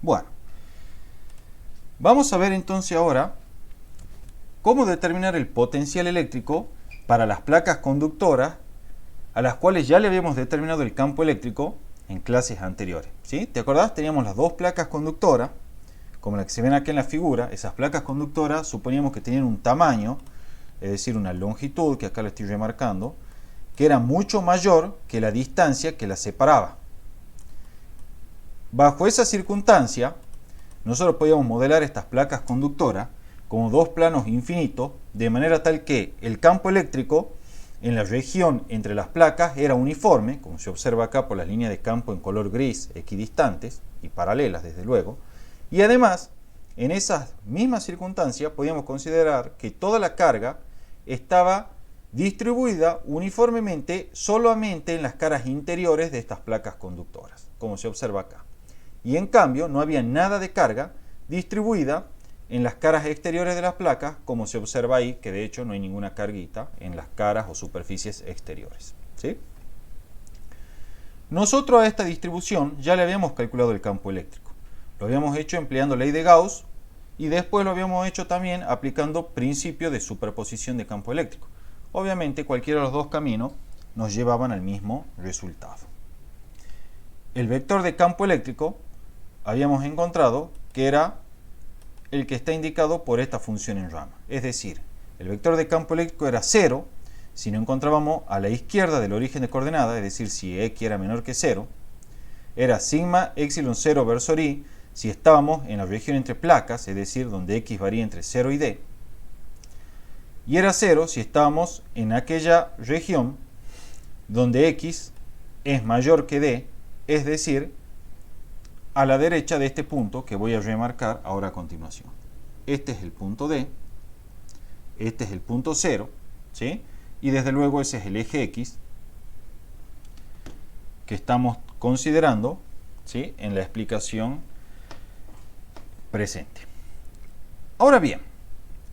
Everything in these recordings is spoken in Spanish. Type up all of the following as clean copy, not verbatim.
Bueno, vamos a ver entonces ahora cómo determinar el potencial eléctrico para las placas conductoras a las cuales ya le habíamos determinado el campo eléctrico en clases anteriores. ¿Sí? ¿Te acordás? Teníamos las dos placas conductoras, como la que se ven aquí en la figura. Esas placas conductoras suponíamos que tenían un tamaño, es decir, una longitud, que acá la estoy remarcando, que era mucho mayor que la distancia que las separaba. Bajo esa circunstancia, nosotros podíamos modelar estas placas conductoras como dos planos infinitos, de manera tal que el campo eléctrico en la región entre las placas era uniforme, como se observa acá por las líneas de campo en color gris equidistantes y paralelas, desde luego. Y además, en esas mismas circunstancias, podíamos considerar que toda la carga estaba distribuida uniformemente solamente en las caras interiores de estas placas conductoras, como se observa acá. Y en cambio, no había nada de carga distribuida en las caras exteriores de las placas, como se observa ahí, que de hecho no hay ninguna carguita en las caras o superficies exteriores. ¿Sí? Nosotros a esta distribución ya le habíamos calculado el campo eléctrico. Lo habíamos hecho empleando ley de Gauss y después lo habíamos hecho también aplicando principio de superposición de campo eléctrico. Obviamente cualquiera de los dos caminos nos llevaban al mismo resultado. El vector de campo eléctrico habíamos encontrado que era el que está indicado por esta función en rama. Es decir, el vector de campo eléctrico era 0 si no encontrábamos a la izquierda del origen de coordenada, es decir, si x era menor que 0. Era sigma epsilon 0 versor i si estábamos en la región entre placas, es decir, donde x varía entre 0 y d. Y era 0 si estábamos en aquella región donde x es mayor que d, es decir, a la derecha de este punto que voy a remarcar ahora a continuación. Este es el punto D, este es el punto 0, ¿sí? Y desde luego ese es el eje X que estamos considerando, ¿sí?, en la explicación presente. Ahora bien,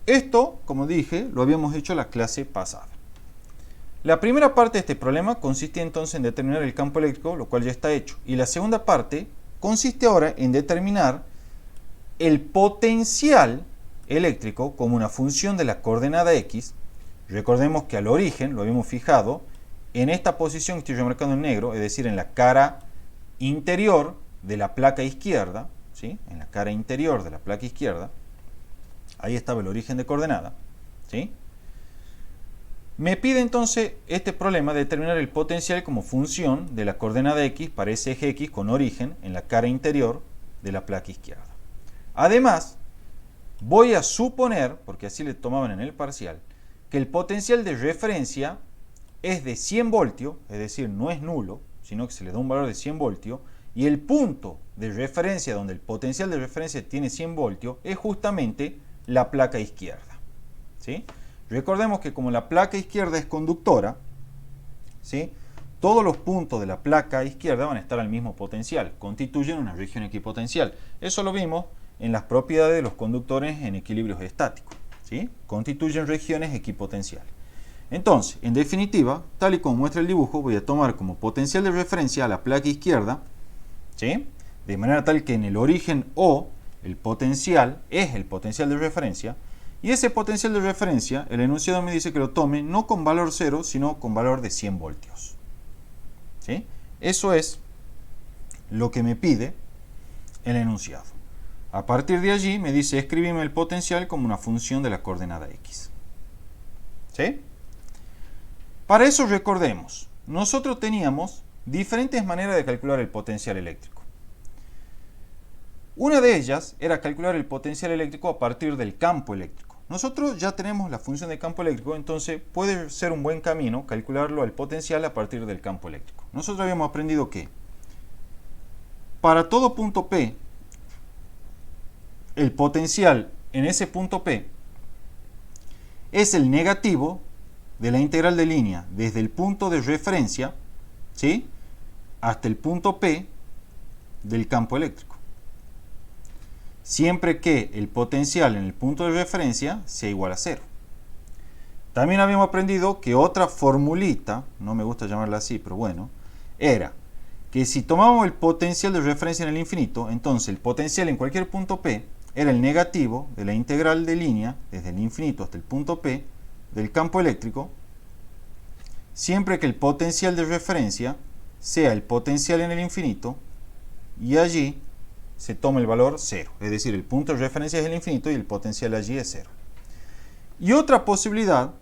esto, como dije, lo habíamos hecho la clase pasada. La primera parte de este problema consiste entonces en determinar el campo eléctrico, lo cual ya está hecho. Y la segunda parte consiste ahora en determinar el potencial eléctrico como una función de la coordenada x. Recordemos que al origen lo habíamos fijado en esta posición que estoy remarcando en negro, es decir, en la cara interior de la placa izquierda, ¿sí?, en la cara interior de la placa izquierda. Ahí estaba el origen de coordenada, ¿sí? Me pide entonces este problema determinar el potencial como función de la coordenada x para ese eje x con origen en la cara interior de la placa izquierda. Además, voy a suponer, porque así le tomaban en el parcial, que el potencial de referencia es de 100 voltios, es decir, no es nulo, sino que se le da un valor de 100 voltios, y el punto de referencia donde el potencial de referencia tiene 100 voltios es justamente la placa izquierda, ¿sí? Recordemos que como la placa izquierda es conductora, ¿sí?, todos los puntos de la placa izquierda van a estar al mismo potencial, constituyen una región equipotencial. Eso lo vimos en las propiedades de los conductores en equilibrios estáticos, ¿sí? Constituyen regiones equipotenciales. Entonces, en definitiva, tal y como muestra el dibujo, voy a tomar como potencial de referencia a la placa izquierda, ¿sí?, de manera tal que en el origen O el potencial es el potencial de referencia. Y ese potencial de referencia, el enunciado me dice que lo tome no con valor 0, sino con valor de 100 voltios. ¿Sí? Eso es lo que me pide el enunciado. A partir de allí me dice, escribime el potencial como una función de la coordenada x. ¿Sí? Para eso recordemos, nosotros teníamos diferentes maneras de calcular el potencial eléctrico. Una de ellas era calcular el potencial eléctrico a partir del campo eléctrico. Nosotros ya tenemos la función de campo eléctrico, entonces puede ser un buen camino calcularlo al potencial a partir del campo eléctrico. Nosotros habíamos aprendido que para todo punto P, el potencial en ese punto P es el negativo de la integral de línea desde el punto de referencia, ¿sí?, hasta el punto P del campo eléctrico, siempre que el potencial en el punto de referencia sea igual a 0. También habíamos aprendido que otra formulita, no me gusta llamarla así, pero bueno, era que si tomamos el potencial de referencia en el infinito, entonces el potencial en cualquier punto P era el negativo de la integral de línea desde el infinito hasta el punto P del campo eléctrico, siempre que el potencial de referencia sea el potencial en el infinito y allí se toma el valor 0. Es decir, el punto de referencia es el infinito y el potencial allí es 0. Y otra posibilidad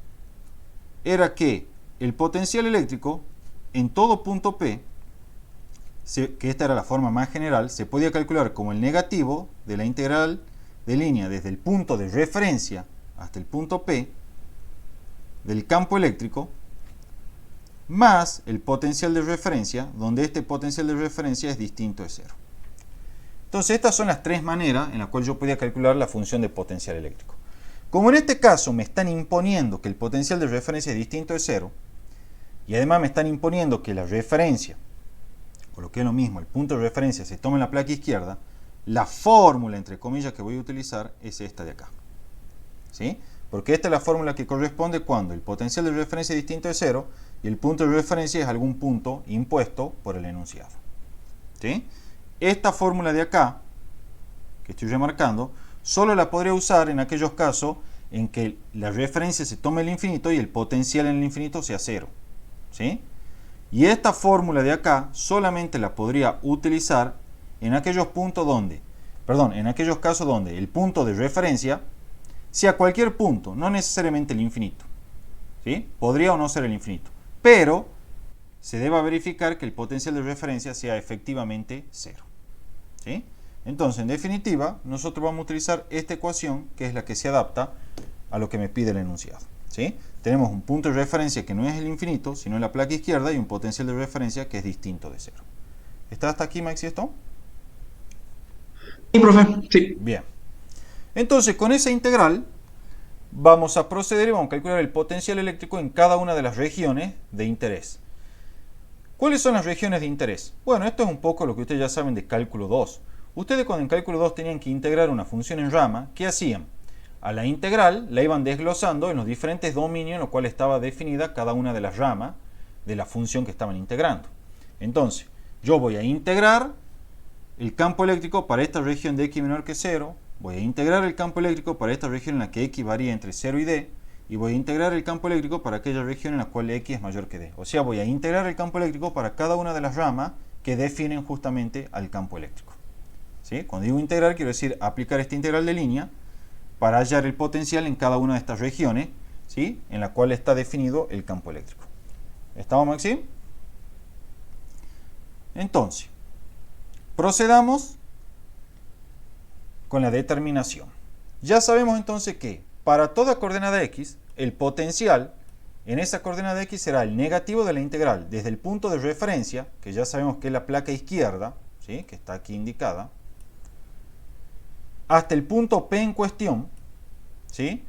era que el potencial eléctrico en todo punto P, que esta era la forma más general, se podía calcular como el negativo de la integral de línea desde el punto de referencia hasta el punto P del campo eléctrico, más el potencial de referencia, donde este potencial de referencia es distinto de 0. Entonces, estas son las tres maneras en las cuales yo podía calcular la función de potencial eléctrico. Como en este caso me están imponiendo que el potencial de referencia es distinto de 0, y además me están imponiendo que la referencia, o lo que es lo mismo, el punto de referencia se toma en la placa izquierda, la fórmula, entre comillas, que voy a utilizar es esta de acá. ¿Sí? Porque esta es la fórmula que corresponde cuando el potencial de referencia es distinto de 0 y el punto de referencia es algún punto impuesto por el enunciado. ¿Sí? Esta fórmula de acá, que estoy remarcando, solo la podría usar en aquellos casos en que la referencia se tome el infinito y el potencial en el infinito sea 0. ¿Sí? Y esta fórmula de acá solamente la podría utilizar en aquellos puntos donde, en aquellos casos donde el punto de referencia sea cualquier punto, no necesariamente el infinito. ¿Sí? Podría o no ser el infinito, pero se debe verificar que el potencial de referencia sea efectivamente 0. ¿Sí? Entonces, en definitiva, nosotros vamos a utilizar esta ecuación, que es la que se adapta a lo que me pide el enunciado. ¿Sí? Tenemos un punto de referencia que no es el infinito, sino en la placa izquierda, y un potencial de referencia que es distinto de 0. ¿Está hasta aquí, Maxi, esto? Sí, profe, sí. Bien. Entonces, con esa integral vamos a proceder y vamos a calcular el potencial eléctrico en cada una de las regiones de interés. ¿Cuáles son las regiones de interés? Bueno, esto es un poco lo que ustedes ya saben de cálculo 2. Ustedes cuando en cálculo 2 tenían que integrar una función en rama, ¿qué hacían? A la integral la iban desglosando en los diferentes dominios en los cuales estaba definida cada una de las ramas de la función que estaban integrando. Entonces, yo voy a integrar el campo eléctrico para esta región de x menor que 0, voy a integrar el campo eléctrico para esta región en la que x varía entre 0 y d, y voy a integrar el campo eléctrico para aquella región en la cual x es mayor que d. O sea, voy a integrar el campo eléctrico para cada una de las ramas que definen justamente al campo eléctrico. ¿Sí? Cuando digo integrar, quiero decir aplicar esta integral de línea para hallar el potencial en cada una de estas regiones, ¿sí? En la cual está definido el campo eléctrico. ¿Estamos, Maxi? Entonces, procedamos con la determinación. Ya sabemos entonces que para toda coordenada x, el potencial en esa coordenada x será el negativo de la integral desde el punto de referencia, que ya sabemos que es la placa izquierda, ¿sí? Que está aquí indicada, hasta el punto P en cuestión, ¿sí?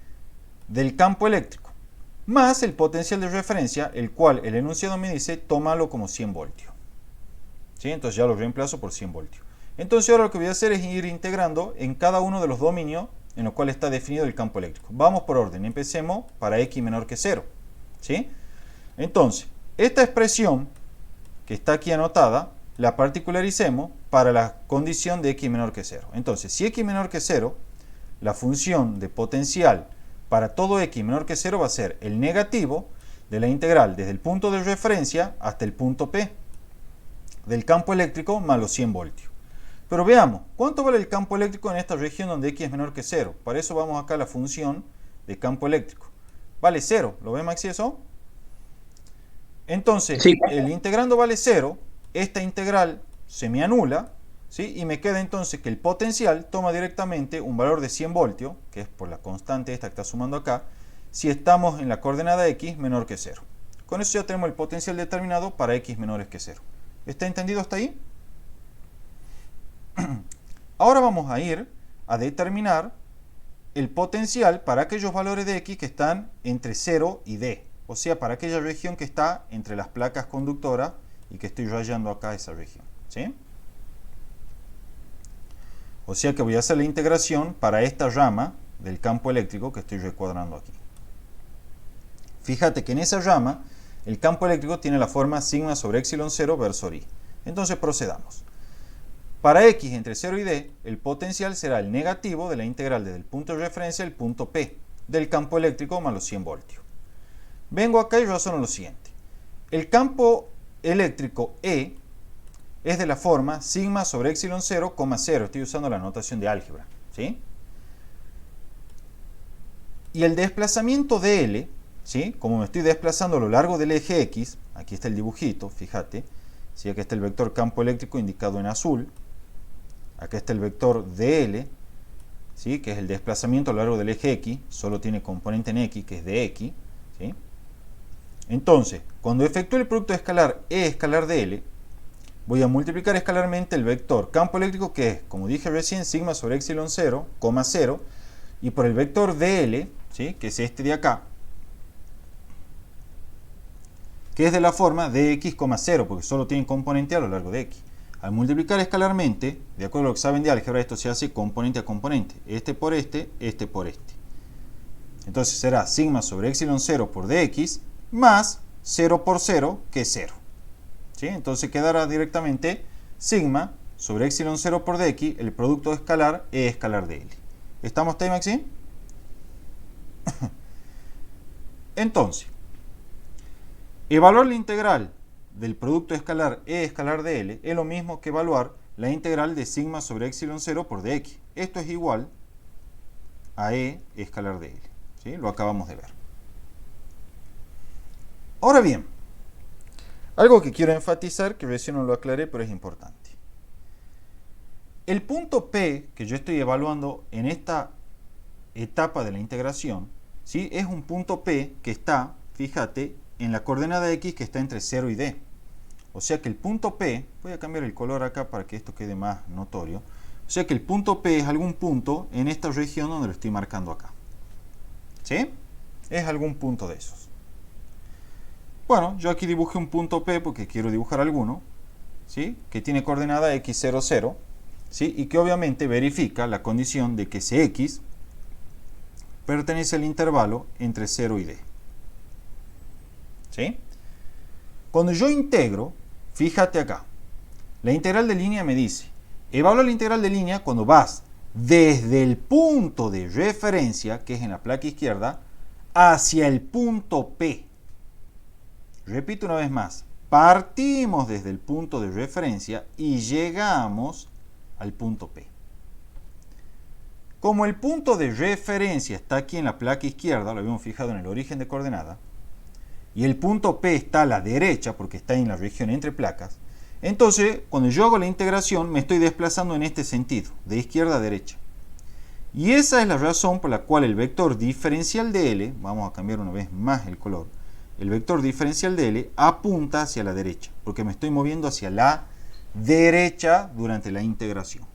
Del campo eléctrico, más el potencial de referencia, el cual el enunciado me dice, tómalo como 100 voltios. ¿Sí? Entonces ya lo reemplazo por 100 voltios. Entonces ahora lo que voy a hacer es ir integrando en cada uno de los dominios en los cuales está definido el campo eléctrico. Vamos por orden, empecemos para x menor que 0. ¿Sí? Entonces, esta expresión que está aquí anotada, la particularicemos para la condición de x menor que 0. Entonces, si x menor que 0, la función de potencial para todo x menor que 0 va a ser el negativo de la integral desde el punto de referencia hasta el punto P del campo eléctrico más los 100 voltios. Pero veamos, ¿cuánto vale el campo eléctrico en esta región donde x es menor que 0? Para eso vamos acá a la función de campo eléctrico. Vale 0, ¿lo ve, Maxi, eso? Entonces, Sí. el integrando vale 0, esta integral se me anula, ¿sí? Y me queda entonces que el potencial toma directamente un valor de 100 voltios, que es por la constante esta que está sumando acá, si estamos en la coordenada x menor que 0. Con eso ya tenemos el potencial determinado para x menores que 0. ¿Está entendido hasta ahí? Ahora vamos a ir a determinar el potencial para aquellos valores de x que están entre 0 y d. O sea, para aquella región que está entre las placas conductoras y que estoy rayando acá esa región. ¿Sí? O sea que voy a hacer la integración para esta rama del campo eléctrico que estoy recuadrando aquí. Fíjate que en esa rama el campo eléctrico tiene la forma sigma sobre epsilon 0 verso i. Entonces procedamos. Para x entre 0 y d, el potencial será el negativo de la integral desde el punto de referencia al punto P del campo eléctrico más los 100 voltios. Vengo acá y razono lo siguiente. El campo eléctrico E es de la forma sigma sobre epsilon 0, 0. Estoy usando la notación de álgebra, ¿sí? Y el desplazamiento dl, ¿sí? Como me estoy desplazando a lo largo del eje X, aquí está el dibujito, fíjate, ¿sí? Aquí está el vector campo eléctrico indicado en azul. Acá está el vector dl, ¿sí? Que es el desplazamiento a lo largo del eje X, solo tiene componente en X, que es de X, ¿sí? Entonces, cuando efectúe el producto escalar E escalar dl, voy a multiplicar escalarmente el vector campo eléctrico, que es, como dije recién, sigma sobre epsilon 0, 0, y por el vector dl, ¿sí? Que es este de acá, que es de la forma de x, 0, porque solo tiene componente a lo largo de x. Al multiplicar escalarmente, de acuerdo a lo que saben de álgebra, esto se hace componente a componente. Este por este por este. Entonces será sigma sobre epsilon 0 por dx más 0 por 0, que es 0. ¿Sí? Entonces quedará directamente sigma sobre epsilon 0 por dx, el producto escalar E escalar dl. ¿Estamos ahí, Maxi? Entonces, evaluar la integral del producto escalar E escalar dl es lo mismo que evaluar la integral de sigma sobre epsilon 0 por dx. Esto es igual a E escalar dl. ¿Sí? Lo acabamos de ver. Ahora bien, algo que quiero enfatizar, que recién no lo aclaré, pero es importante. El punto P que yo estoy evaluando en esta etapa de la integración, ¿sí? Es un punto P que está, fíjate, en la coordenada X, que está entre 0 y D. O sea que el punto P, voy a cambiar el color acá para que esto quede más notorio. O sea que el punto P es algún punto en esta región donde lo estoy marcando acá. ¿Sí? Es algún punto de esos. Bueno, yo aquí dibujé un punto P porque quiero dibujar alguno, ¿sí? Que tiene coordenada x0, 0, ¿sí? Y que obviamente verifica la condición de que ese x pertenece al intervalo entre 0 y D. ¿Sí? Cuando yo integro, fíjate acá, la integral de línea me dice, evalúa la integral de línea cuando vas desde el punto de referencia, que es en la placa izquierda, hacia el punto P. Repito una vez más, partimos desde el punto de referencia y llegamos al punto P. Como el punto de referencia está aquí en la placa izquierda, lo habíamos fijado en el origen de coordenada, y el punto P está a la derecha porque está en la región entre placas, entonces cuando yo hago la integración me estoy desplazando en este sentido, de izquierda a derecha. Y esa es la razón por la cual el vector diferencial de L, vamos a cambiar una vez más el color, el vector diferencial de L apunta hacia la derecha, porque me estoy moviendo hacia la derecha durante la integración.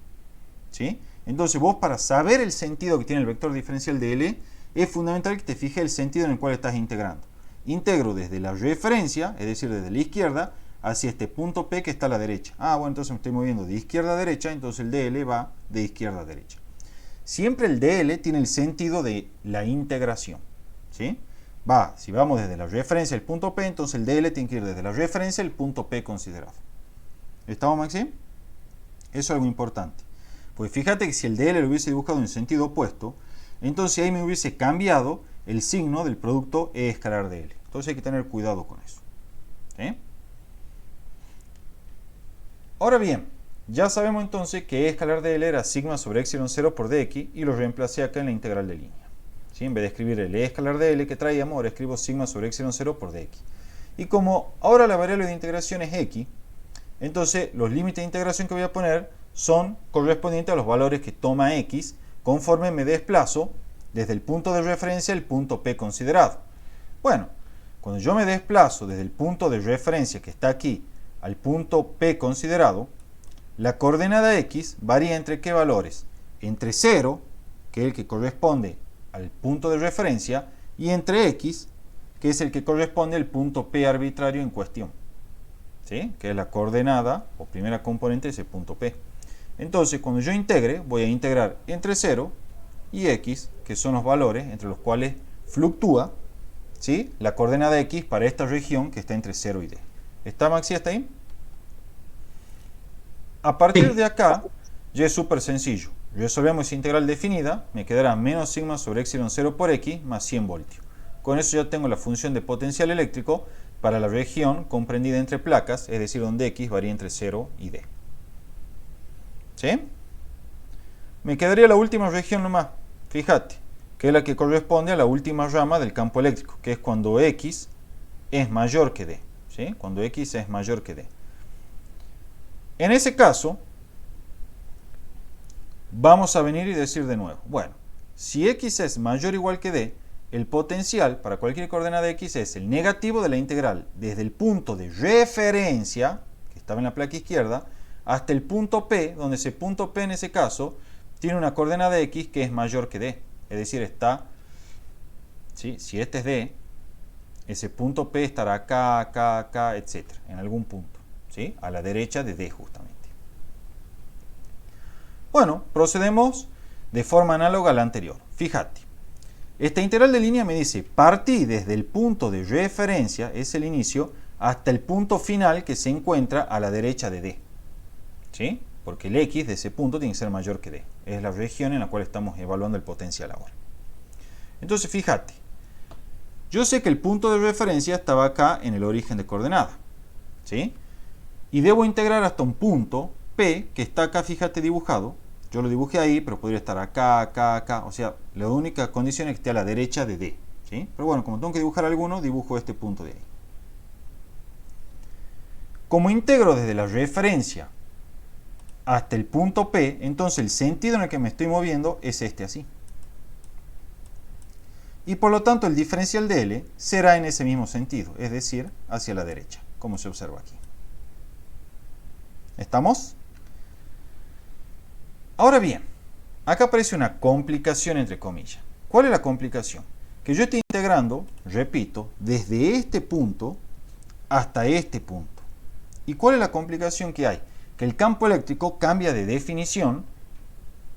¿Sí? Entonces vos, para saber el sentido que tiene el vector diferencial de L, es fundamental que te fijes el sentido en el cual estás integrando. Integro desde la referencia, es decir, desde la izquierda, hacia este punto P que está a la derecha. Ah, bueno, entonces me estoy moviendo de izquierda a derecha, entonces el dl va de izquierda a derecha. Siempre el dl tiene el sentido de la integración. ¿Sí? Si vamos desde la referencia al punto P, entonces el dl tiene que ir desde la referencia al punto P considerado. ¿Estamos, Maxi? Eso es algo importante. Pues fíjate que si el dl lo hubiese dibujado en sentido opuesto, entonces ahí me hubiese cambiado el signo del producto E escalar dl. Entonces hay que tener cuidado con eso. ¿Sí? Ahora bien, ya sabemos entonces que E escalar dl era sigma sobre epsilon 0 por dx y lo reemplacé acá en la integral de línea. ¿Sí? En vez de escribir el E escalar dl que traíamos, ahora escribo sigma sobre epsilon 0 por dx. Y como ahora la variable de integración es x, entonces los límites de integración que voy a poner son correspondientes a los valores que toma x conforme me desplazo desde el punto de referencia al punto P considerado. Bueno, cuando yo me desplazo desde el punto de referencia que está aquí al punto P considerado, la coordenada x varía entre ¿qué valores? Entre 0, que es el que corresponde al punto de referencia, y entre x, que es el que corresponde al punto P arbitrario en cuestión. ¿Sí? Que es la coordenada o primera componente de ese punto P. Entonces, cuando yo integre, voy a integrar entre 0 y x, que son los valores entre los cuales fluctúa, ¿sí?, la coordenada x para esta región que está entre 0 y d. ¿Está, Maxi, hasta ahí? A partir Sí. de acá, ya es súper sencillo. Resolvemos esa integral definida, me quedará menos sigma sobre epsilon 0 por x más 100 voltios. Con eso ya tengo la función de potencial eléctrico para la región comprendida entre placas, es decir, donde x varía entre 0 y d. ¿Sí? Me quedaría la última región nomás, fíjate, que es la que corresponde a la última rama del campo eléctrico, que es cuando x es mayor que d. ¿Sí? Cuando x es mayor que d. En ese caso, vamos a venir y decir de nuevo, bueno, si x es mayor o igual que d, el potencial para cualquier coordenada x es el negativo de la integral desde el punto de referencia, que estaba en la placa izquierda, hasta el punto P, donde ese punto P en ese caso tiene una coordenada x que es mayor que d. Es decir, está, ¿sí? Si este es d, ese punto P estará acá, acá, acá, etc. En algún punto, ¿sí? A la derecha de d justamente. Bueno, procedemos de forma análoga a la anterior. Fíjate, esta integral de línea me dice partí desde el punto de referencia, es el inicio, hasta el punto final que se encuentra a la derecha de d. ¿Sí? Porque el x de ese punto tiene que ser mayor que d. Es la región en la cual estamos evaluando el potencial ahora. Entonces, fíjate, yo sé que el punto de referencia estaba acá en el origen de coordenada. ¿Sí? Y debo integrar hasta un punto P que está acá, fíjate, dibujado. Yo lo dibujé ahí, pero podría estar acá, acá, acá. O sea, la única condición es que esté a la derecha de D. ¿Sí? Pero bueno, como tengo que dibujar alguno, dibujo este punto de ahí. Como integro desde la referencia hasta el punto P, entonces el sentido en el que me estoy moviendo es este así. Y por lo tanto el diferencial de L será en ese mismo sentido, es decir, hacia la derecha, como se observa aquí. ¿Estamos? Ahora bien, acá aparece una complicación entre comillas. ¿Cuál es la complicación? Que yo estoy integrando, repito, desde este punto hasta este punto. ¿Y cuál es la complicación que hay? Que el campo eléctrico cambia de definición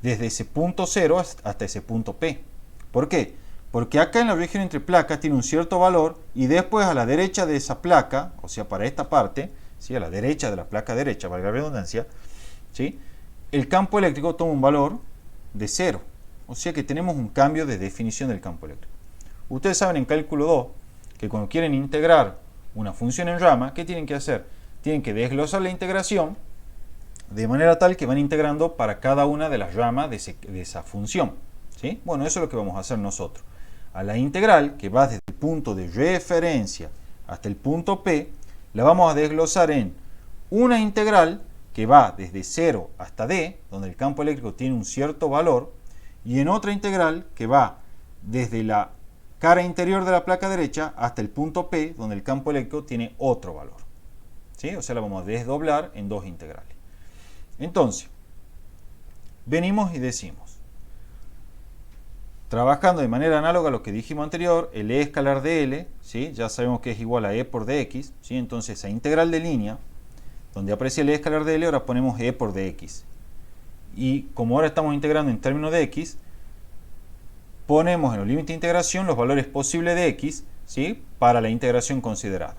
desde ese punto 0 hasta ese punto P. ¿Por qué? Porque acá en la región entre placas tiene un cierto valor y después a la derecha de esa placa, o sea, para esta parte, ¿sí? A la derecha de la placa derecha, valga la redundancia, ¿sí? El campo eléctrico toma un valor de 0. O sea que tenemos un cambio de definición del campo eléctrico. Ustedes saben en cálculo 2 que cuando quieren integrar una función en rama, ¿qué tienen que hacer? Tienen que desglosar la integración de manera tal que van integrando para cada una de las ramas de esa función. ¿Sí? Bueno, eso es lo que vamos a hacer nosotros. A la integral, que va desde el punto de referencia hasta el punto P, la vamos a desglosar en una integral que va desde 0 hasta D, donde el campo eléctrico tiene un cierto valor, y en otra integral que va desde la cara interior de la placa derecha hasta el punto P, donde el campo eléctrico tiene otro valor. ¿Sí? O sea, la vamos a desdoblar en dos integrales. Entonces, venimos y decimos, trabajando de manera análoga a lo que dijimos anterior, el E escalar de L, ¿sí? Ya sabemos que es igual a E por dx, ¿sí? Entonces, esa integral de línea, donde aparece el E escalar de L, ahora ponemos E por dx. Y como ahora estamos integrando en términos de x, ponemos en los límites de integración los valores posibles de x, ¿sí? Para la integración considerada.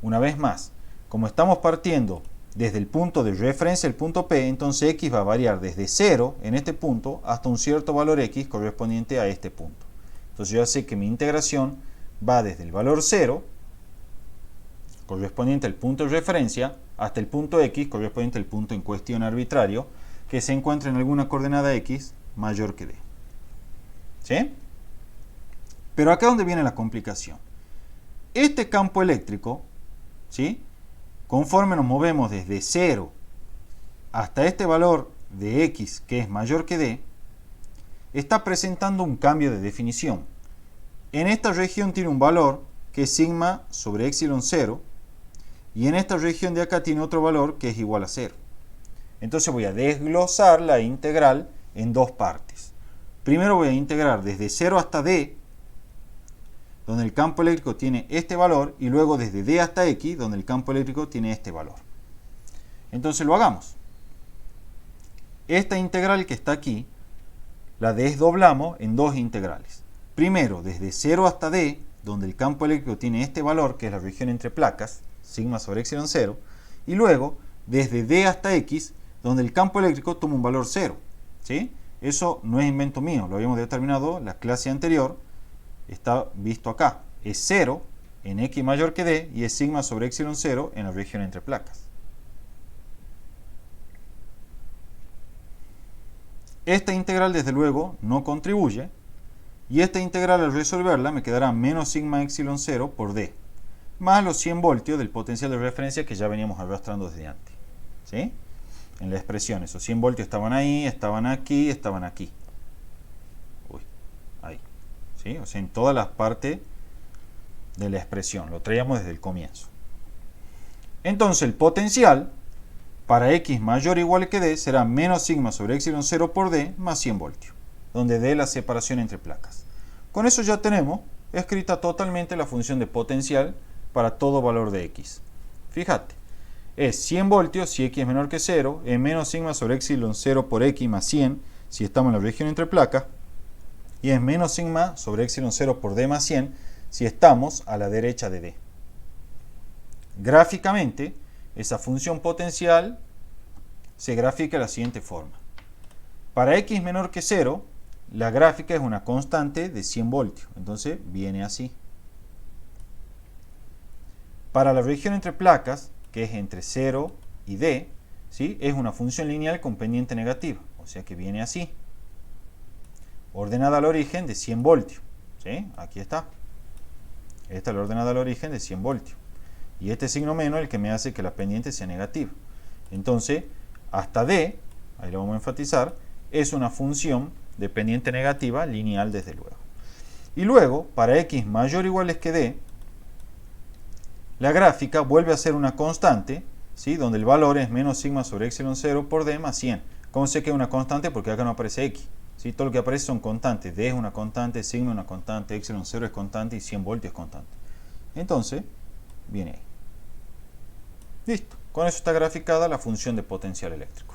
Una vez más, como estamos partiendo desde el punto de referencia, el punto P, entonces x va a variar desde 0 en este punto hasta un cierto valor x correspondiente a este punto. Entonces yo ya sé que mi integración va desde el valor 0, correspondiente al punto de referencia, hasta el punto x, correspondiente al punto en cuestión arbitrario, que se encuentra en alguna coordenada x mayor que d. ¿Sí? Pero acá es donde viene la complicación. Este campo eléctrico, ¿sí? Conforme nos movemos desde 0 hasta este valor de x que es mayor que d, está presentando un cambio de definición. En esta región tiene un valor que es sigma sobre epsilon 0 y en esta región de acá tiene otro valor que es igual a 0. Entonces voy a desglosar la integral en dos partes. Primero voy a integrar desde 0 hasta d, donde el campo eléctrico tiene este valor, y luego desde d hasta x, donde el campo eléctrico tiene este valor. Entonces lo hagamos. Esta integral que está aquí, la desdoblamos en dos integrales. Primero, desde 0 hasta d, donde el campo eléctrico tiene este valor, que es la región entre placas, sigma sobre epsilon 0, y luego, desde d hasta x, donde el campo eléctrico toma un valor 0. ¿Sí? Eso no es invento mío, lo habíamos determinado en la clase anterior, está visto acá. Es 0 en x mayor que d y es sigma sobre epsilon 0 en la región entre placas. Esta integral, desde luego, no contribuye, y esta integral al resolverla me quedará menos sigma epsilon 0 por d, más los 100 voltios del potencial de referencia que ya veníamos arrastrando desde antes. ¿Sí? En la expresión, esos 100 voltios estaban ahí, estaban aquí, estaban aquí. Uy, ahí. ¿Sí? O sea, en todas las partes de la expresión, lo traíamos desde el comienzo. Entonces el potencial para x mayor o igual que d será menos sigma sobre epsilon 0 por d más 100 voltios, donde d es la separación entre placas. Con eso ya tenemos escrita totalmente la función de potencial para todo valor de x. Fíjate, es 100 voltios si x es menor que 0, es menos sigma sobre epsilon 0 por x más 100 si estamos en la región entre placas, y es menos sigma sobre epsilon 0 por d más 100 si estamos a la derecha de d. Gráficamente, esa función potencial se grafica de la siguiente forma. Para x menor que 0, la gráfica es una constante de 100 voltios. Entonces viene así. Para la región entre placas, que es entre 0 y d, ¿sí? Es una función lineal con pendiente negativa. O sea que viene así. Ordenada al origen de 100 voltios. ¿Sí? Aquí está. Esta es la ordenada al origen de 100 voltios. Y este signo menos es el que me hace que la pendiente sea negativa. Entonces, hasta d, ahí lo vamos a enfatizar, es una función de pendiente negativa lineal desde luego. Y luego, para x mayor o igual que d, la gráfica vuelve a ser una constante, ¿sí? Donde el valor es menos sigma sobre epsilon 0 por d más 100. ¿Cómo sé que es una constante? Porque acá no aparece x. ¿Sí? Todo lo que aparece son constantes. D es una constante, sigma es una constante, epsilon 0 es constante y 100 voltios es constante. Entonces, viene ahí. Listo. Con eso está graficada la función de potencial eléctrico.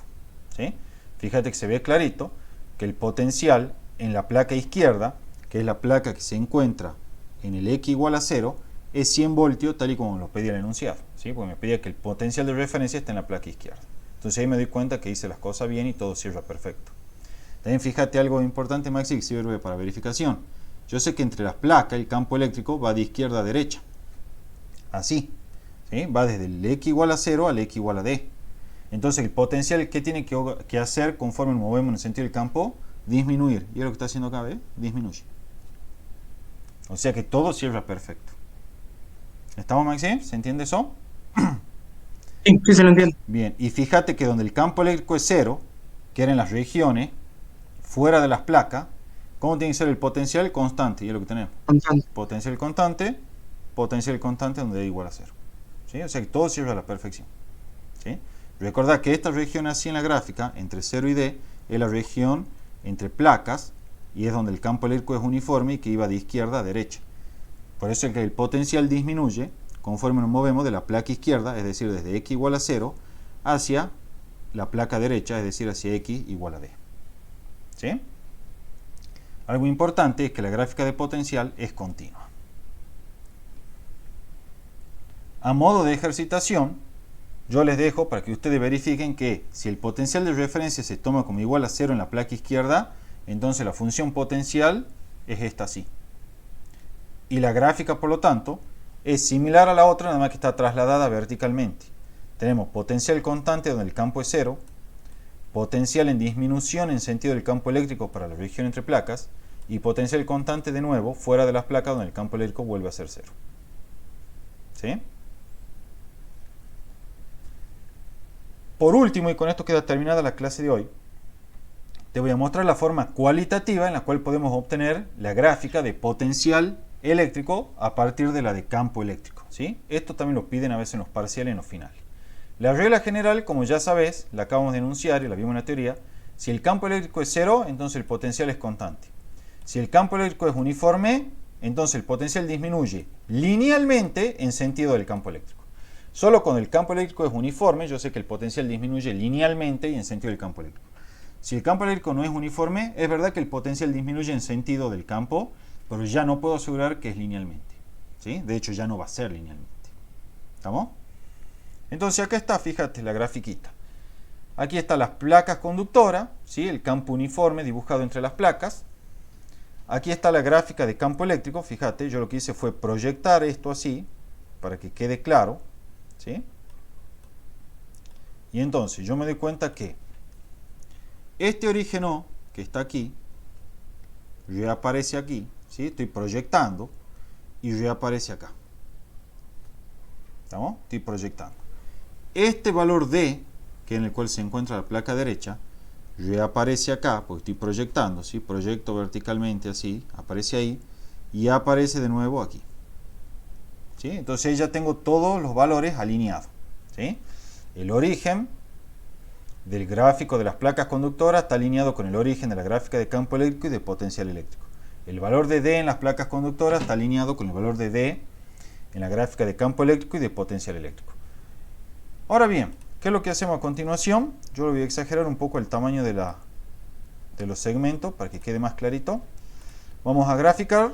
¿Sí? Fíjate que se ve clarito que el potencial en la placa izquierda, que es la placa que se encuentra en el x igual a 0, es 100 voltios tal y como lo pedía el enunciado. ¿Sí? Porque me pedía que el potencial de referencia esté en la placa izquierda. Entonces ahí me doy cuenta que hice las cosas bien y todo cierra perfecto. También fíjate algo importante, Maxi, que sirve para verificación. Yo sé que entre las placas el campo eléctrico va de izquierda a derecha. Así. ¿Sí? Va desde el x igual a 0 al x igual a d. Entonces el potencial que tiene que hacer conforme nos movemos en el sentido del campo, disminuir. Y es lo que está haciendo acá, ¿ves? Disminuye. O sea que todo cierra perfecto. ¿Estamos, Maxi? ¿Se entiende eso? Sí, sí se lo entiende. Bien, y fíjate que donde el campo eléctrico es 0, que eran las regiones fuera de las placas, ¿cómo tiene que ser el potencial? Constante, y es lo que tenemos. Constante. Potencial constante donde es igual a 0. ¿Sí? O sea que todo cierra a la perfección. ¿Sí? Recordad que esta región así en la gráfica, entre 0 y d, es la región entre placas y es donde el campo eléctrico es uniforme y que iba de izquierda a derecha. Por eso es que el potencial disminuye conforme nos movemos de la placa izquierda, es decir, desde x igual a 0, hacia la placa derecha, es decir, hacia x igual a d. ¿Sí? Algo importante es que la gráfica de potencial es continua. A modo de ejercitación, yo les dejo para que ustedes verifiquen que si el potencial de referencia se toma como igual a 0 en la placa izquierda, entonces la función potencial es esta así. Y la gráfica, por lo tanto, es similar a la otra, nada más que está trasladada verticalmente. Tenemos potencial constante donde el campo es 0, potencial en disminución en sentido del campo eléctrico para la región entre placas, y potencial constante de nuevo fuera de las placas donde el campo eléctrico vuelve a ser 0. ¿Sí? Por último, y con esto queda terminada la clase de hoy, te voy a mostrar la forma cualitativa en la cual podemos obtener la gráfica de potencial eléctrico a partir de la de campo eléctrico. ¿Sí? Esto también lo piden a veces en los parciales y en los finales. La regla general, como ya sabes, la acabamos de enunciar y la vimos en la teoría. Si el campo eléctrico es 0, entonces el potencial es constante. Si el campo eléctrico es uniforme, entonces el potencial disminuye linealmente en sentido del campo eléctrico. Solo cuando el campo eléctrico es uniforme, yo sé que el potencial disminuye linealmente y en sentido del campo eléctrico. Si el campo eléctrico no es uniforme, es verdad que el potencial disminuye en sentido del campo, pero ya no puedo asegurar que es linealmente. ¿Sí? De hecho, ya no va a ser linealmente. ¿Estamos? Entonces acá está, fíjate, la grafiquita. Aquí están las placas conductoras, ¿sí? El campo uniforme dibujado entre las placas. Aquí está la gráfica de campo eléctrico. Fíjate, yo lo que hice fue proyectar esto así, para que quede claro, ¿sí? Y entonces yo me doy cuenta que este origen O, que está aquí, reaparece aquí, ¿sí? Estoy proyectando y reaparece acá. ¿Estamos? Estoy proyectando. Este valor D, que en el cual se encuentra la placa derecha, reaparece acá, porque estoy proyectando, ¿sí? Proyecto verticalmente así, aparece ahí, y aparece de nuevo aquí. ¿Sí? Entonces ahí ya tengo todos los valores alineados, ¿sí? El origen del gráfico de las placas conductoras está alineado con el origen de la gráfica de campo eléctrico y de potencial eléctrico. El valor de D en las placas conductoras está alineado con el valor de D en la gráfica de campo eléctrico y de potencial eléctrico. Ahora bien, ¿qué es lo que hacemos a continuación? Yo voy a exagerar un poco el tamaño de los segmentos para que quede más clarito. Vamos a graficar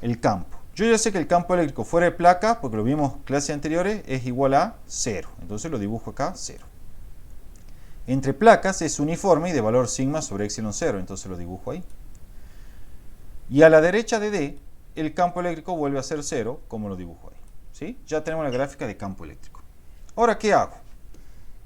el campo. Yo ya sé que el campo eléctrico fuera de placa, porque lo vimos en clases anteriores, es igual a 0. Entonces lo dibujo acá, 0. Entre placas es uniforme y de valor sigma sobre epsilon 0. Entonces lo dibujo ahí. Y a la derecha de D, el campo eléctrico vuelve a ser 0, como lo dibujo ahí. ¿Sí? Ya tenemos la gráfica de campo eléctrico. Ahora, ¿qué hago?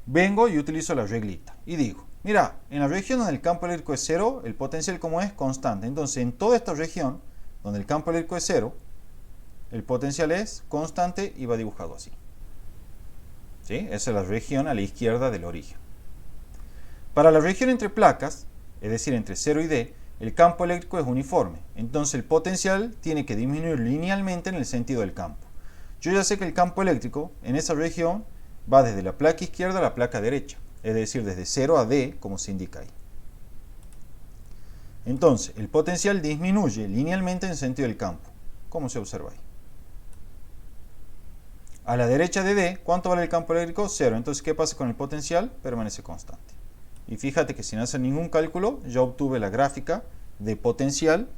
Vengo y utilizo la reglita. Y digo, mira, en la región donde el campo eléctrico es 0, el potencial como es constante. Entonces, en toda esta región donde el campo eléctrico es 0, el potencial es constante y va dibujado así. ¿Sí? Esa es la región a la izquierda del origen. Para la región entre placas, es decir, entre 0 y D, el campo eléctrico es uniforme. Entonces el potencial tiene que disminuir linealmente en el sentido del campo. Yo ya sé que el campo eléctrico en esa región va desde la placa izquierda a la placa derecha. Es decir, desde 0 a D, como se indica ahí. Entonces, el potencial disminuye linealmente en el sentido del campo, como se observa ahí. A la derecha de D, ¿cuánto vale el campo eléctrico? 0. Entonces, ¿qué pasa con el potencial? Permanece constante. Y fíjate que sin hacer ningún cálculo, ya obtuve la gráfica de potencial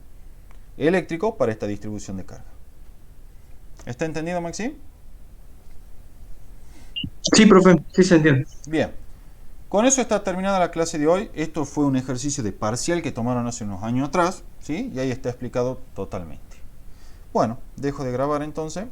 eléctrico para esta distribución de carga. ¿Está entendido, Maxi? Sí, profe, sí se entiende. Bien. Con eso está terminada la clase de hoy. Esto fue un ejercicio de parcial que tomaron hace unos años atrás, ¿sí? Y ahí está explicado totalmente. Bueno, dejo de grabar entonces.